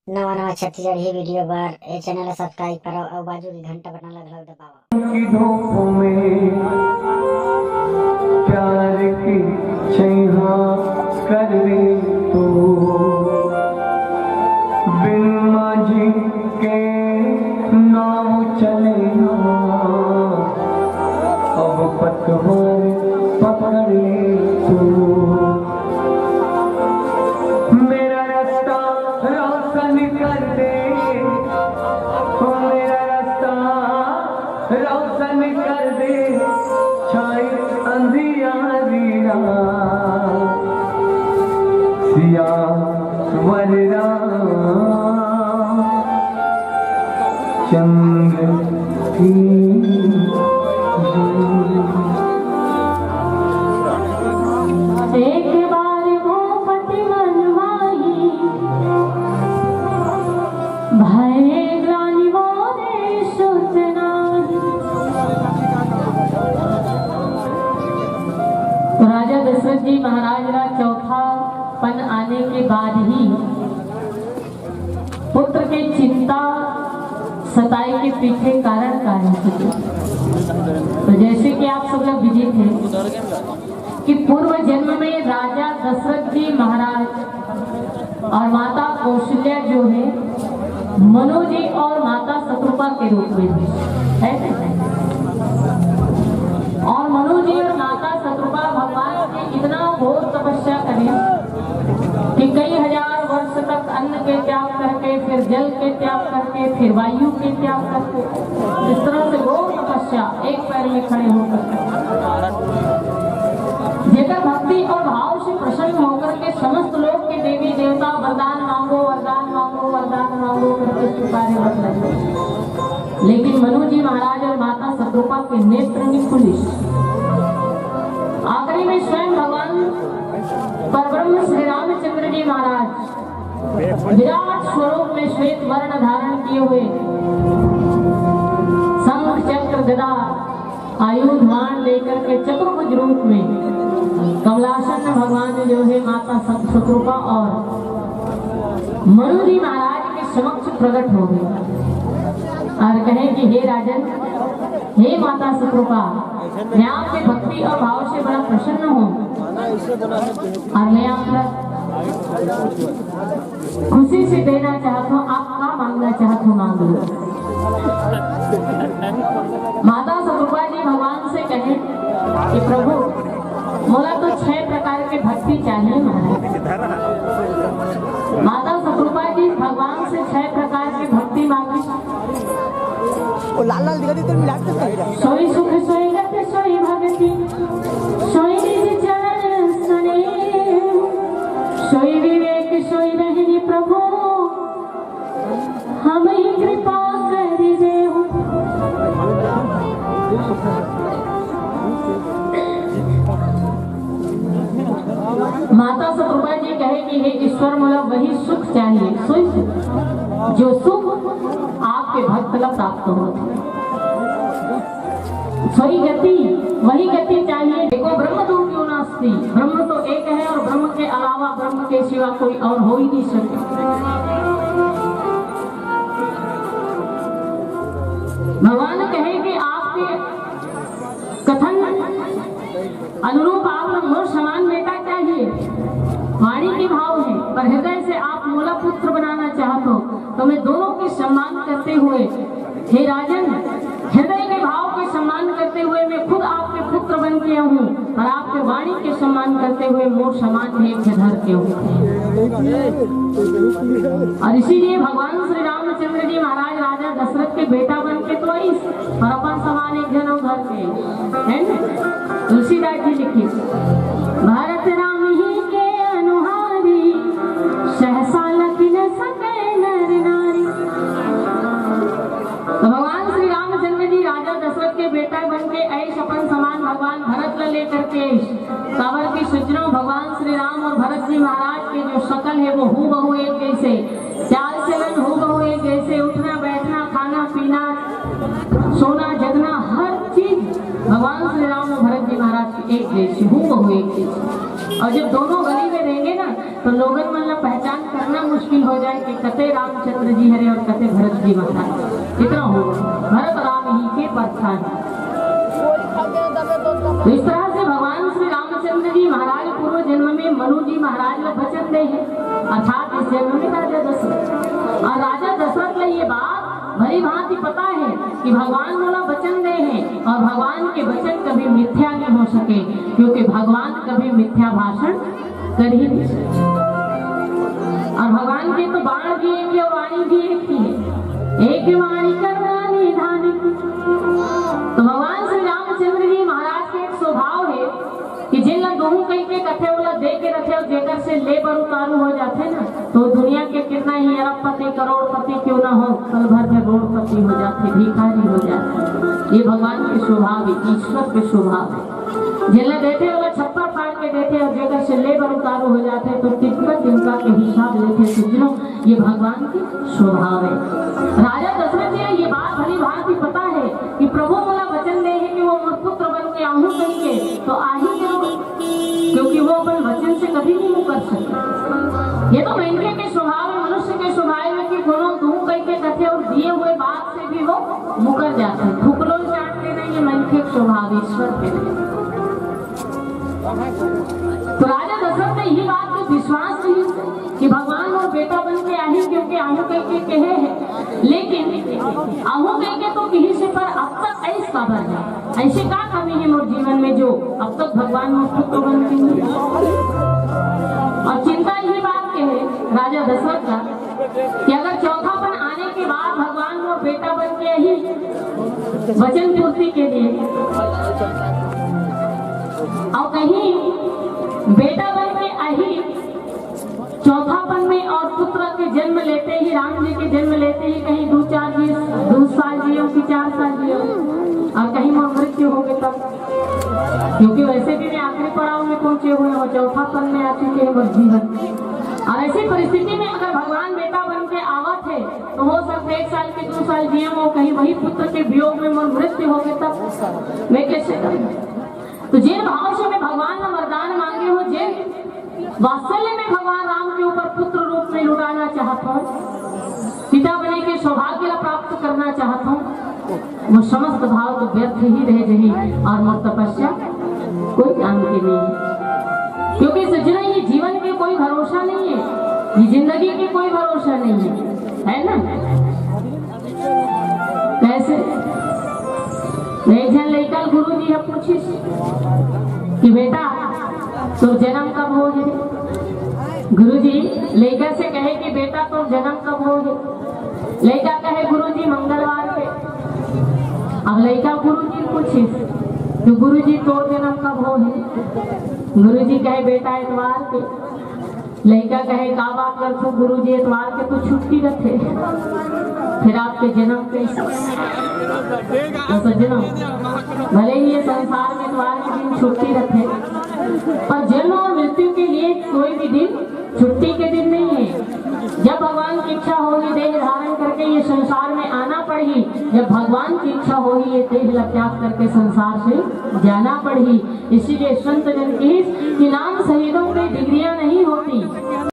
नवा नवा छत्तीसगढ़ ही वीडियो बार ए channel subscribe करो और बाजू की घंटा बटन लगल दबाओ। की धूप में प्यार की छैया कर दे तू, बिन माझी के नाव चले अब पतवार पकड़ ले तू। मेरा रास्ता रोशन कर दे, मेरा रास्ता रोशन कर दे, छाई अंधियारी रात सिया वररा चंद्र की एक बार भूपति मनमाही भय ग्लानि मोरे सूचनाहि। राजा दशरथ जी महाराज का चौथा पन आने के बाद ही पुत्र के चिंता सताई के पीछे कारण तो जैसे कि आप सब लोग विदित हैं कि पूर्व जन्म में राजा दशरथ जी महाराज और माता कौशल्या जो है मनु जी और माता शत्रुपा के रूप में है और मनु जी और माता शत्रुपा भगवान की इतना घोर तपस्या करें कि कई हजार वर्ष तक अन्न के त्याग करके, फिर जल के त्याग करके, फिर वायु के त्याग करके, इस तरह से घोर तपस्या एक पैर में खड़े होकर जेकर भक्ति और भाव से प्रसन्न होकर के समस्त लोग के देवी देवता वरदान मांगो वरदान मांगो वरदान मांगो करके पुकारे मत लगे। लेकिन मनु जी महाराज और माता शत्रुपा के नेत्र में खुली। आखिरी में स्वयं भगवान परब्रह्म श्री रामचंद्र जी महाराज विराट स्वरूप में श्वेत वर्ण धारण किए हुए शंख चक्र गदा आयुध बाण लेकर के चतुर्भुज रूप में कमलासन भगवान जो है माता शत्रुपा और मनु जी महाराज के समक्ष प्रकट हो गए और कहे कि हे राजन, हे माता शत्रुपा, मैं आपके भक्ति और भाव से बड़ा प्रसन्न हूँ और मैं आपका खुशी से देना चाहता हूँ। आप क्या मांगना चाहते हो मांग लो। माता शत्रुपा जी भगवान से कहे कि प्रभु, मोला तो 6 प्रकार के भक्ति चाहिए महाराज। माता शत्रुपा जी भगवान से 6 प्रकार की भक्ति मांगी। लाल लाल दिखा देते मिला के सोई सुख सोई गति सोई भक्ति सोई निज चरण सने सोई विवेक सोई रहनी प्रभु हम ही कृपा कर देहु। माता शत्रुपा जी कहे कि हे ईश्वर, मोला वही सुख चाहिए, सोई सुख जो सुख आपके भक्त को प्राप्त हो। सोई गति, वही गति चाहिए। देखो ब्रह्म दूर क्यों नास्ति, ब्रह्म तो एक है और ब्रह्म के अलावा ब्रह्म के सिवा कोई और हो ही नहीं सकता। भगवान कहे कि आपके कथन अनुरूप आप मोर समान बेटा चाहिए, वाणी के भाव है, पर हृदय से आप मोला पुत्र बनाना चाहते हो तो मैं दोनों के सम्मान करते हुए, हे राजन, हृदय के भाव के सम्मान करते हुए मैं खुद आपके पुत्र बन गया हूँ और आपके वाणी के सम्मान करते हुए मोर समान भेद धर के हूँ। और इसीलिए भगवान श्री रामचंद्र जी महाराज राजा दशरथ के बेटा बन के तो आई और अपन समान एक जन घर के है न। तुलसीदास जी लिखी, भारत राम ही के अनुहारी सहसा लखी न सके नर नारी। तो भगवान श्री रामचंद्र जी राजा दशरथ के बेटा बन के ऐश अपन समान भगवान भरत ल लेकर के कावर की सज्जनों भगवान श्री राम और भरत जी महाराज के जो शकल है वो हूबहू एक जैसे, चाल चलन हूबहू एक जैसे, उठना बैठना खाना पीना सोना जगना हर चीज भगवान श्री राम और भरत जी महाराज की एक जैसी हूबहू एक जैसी। और जब दोनों गली में देंगे ना तो लोगन मतलब पहचान करना मुश्किल हो जाए कि कते रामचंद्र जी हरे और कते भरत जी महाराज। इतना होगा भरत राम ही के परछाई। तो इस तरह से भगवान श्री रामचंद्र जी महाराज पूर्व जन्म में मनु जी महाराज को वचन दे हैं, अर्थात इस जन्म में राजा दशरथ। और राजा दशरथ को ये बात भली भांति पता है कि भगवान मोला वचन दे हैं और भगवान के वचन कभी मिथ्या नहीं हो सके, क्योंकि भगवान कभी मिथ्या भाषण कर ही नहीं सकते। और भगवान के तो बाण भी एक ही और वाणी भी एक ही है, एक वाणी करना निधानी। तो भगवान श्री रामचंद्र जी महाराज के एक स्वभाव है कि जिन दोनों कई के कथे वाला दे के रखे और जेकर से ले पर उतारू हो जाते ना तो दुनिया के कितना ही अरबपति करोड़पति क्यों ना हो, पल भर में रोडपति हो जाते, भिखारी हो जाते। ये भगवान के स्वभाव है, ईश्वर के स्वभाव है। जिन्हें देते वाला छप्पर फाड़ के देते और जेकर से ले पर उतारू हो जाते तो तिब्बत इनका के हिसाब लेते। सुनो ये भगवान के स्वभाव है। राजा दशरथ जी ये बात भली भांति पता है कि प्रभु मोला वचन दे है कि वो मोर पुत्र बन के आहू कहेंगे तो आही जरूर, क्योंकि वो अपन वचन से कभी नहीं मुकर सकते। ये तो मनके के स्वभाव है, मनुष्य के स्वभाव में कि दोनों दूर कह के कथे और दिए हुए बात से भी वो मुकर जाते हैं। ठुकरो चाटते नहीं, ये मनके के स्वभाव ईश्वर के नहीं। तो राजा दशरथ ने यही बात को विश्वास की कि भगवान और बेटा बन के आही, क्योंकि आहू कह के कहे है, लेकिन आहू कह के तो किसी से पर अब तक ऐस का भर जाए, ऐसे क्या कमी है मोर जीवन में जो अब तक भगवान मोर पुत्र बन के नहीं। और चिंता यही बात के है राजा दशरथ का कि अगर चौथापन आने के बाद भगवान मोर बेटा बन के ही वचन पूर्ति के लिए और कहीं बेटा बन के आही चौथापन में और पुत्र के जन्म लेते ही, राम जी के जन्म लेते ही कहीं 2 साल जियो कि 4 साल जियो और कहीं मृत्यु हो गई तब, क्योंकि वैसे भी मैं आखिरी पड़ाव में पहुंचे हुए हैं, चौथापन में आ चुके हैं मेरे जीवन। और ऐसी परिस्थिति में अगर भगवान बेटा बन के आवत है तो हो सकता है 1 साल के 2 साल जिये हो, कहीं वही पुत्र के वियोग में मृत्यु हो गई तब मैं कैसे करूँ। तो जिन भाव से मैं भगवान ने वरदान मांगे हो, जिन वात्सल्य में भगवान राम के ऊपर पुत्र रूप में लुटाना चाहता हूँ, पिता बने के सौभाग्य प्राप्त करना चाहता हूँ, वो समस्त भाव तो व्यर्थ ही रह जाए और मोर तपस्या कोई काम की नहीं है। क्योंकि सजना ये जीवन के कोई भरोसा नहीं है, ये जिंदगी के कोई भरोसा नहीं है ना। कैसे एक जन लड़का गुरु जी है पूछिस कि बेटा तो जन्म कब हो गए। गुरु जी लड़का से कहे कि बेटा तो जन्म कब हो गए। लड़का कहे गुरु जी मंगलवार के। अब लड़का गुरु जी पूछिस तो गुरु जी तो जन्म कब हो गए। गुरु जी कहे बेटा इतवार के। लड़का कहे का बात कर गुरु जी, इतवार के तो छुट्टी रखे, फिर आपके जन्म कैसे। सज्जनों भले ही ये संसार में इतवार के दिन छुट्टी रखे, पर जन्म और मृत्यु के लिए कोई भी दिन छुट्टी के दिन नहीं है। जब भगवान की इच्छा होगी देह धारण करके ये संसार में आना पड़ेगी, जब भगवान की इच्छा होगी ये देह त्याग करके संसार से जाना पड़ेगी। इसीलिए संत जन की नाम शहीदों पे डिग्रियां नहीं होती।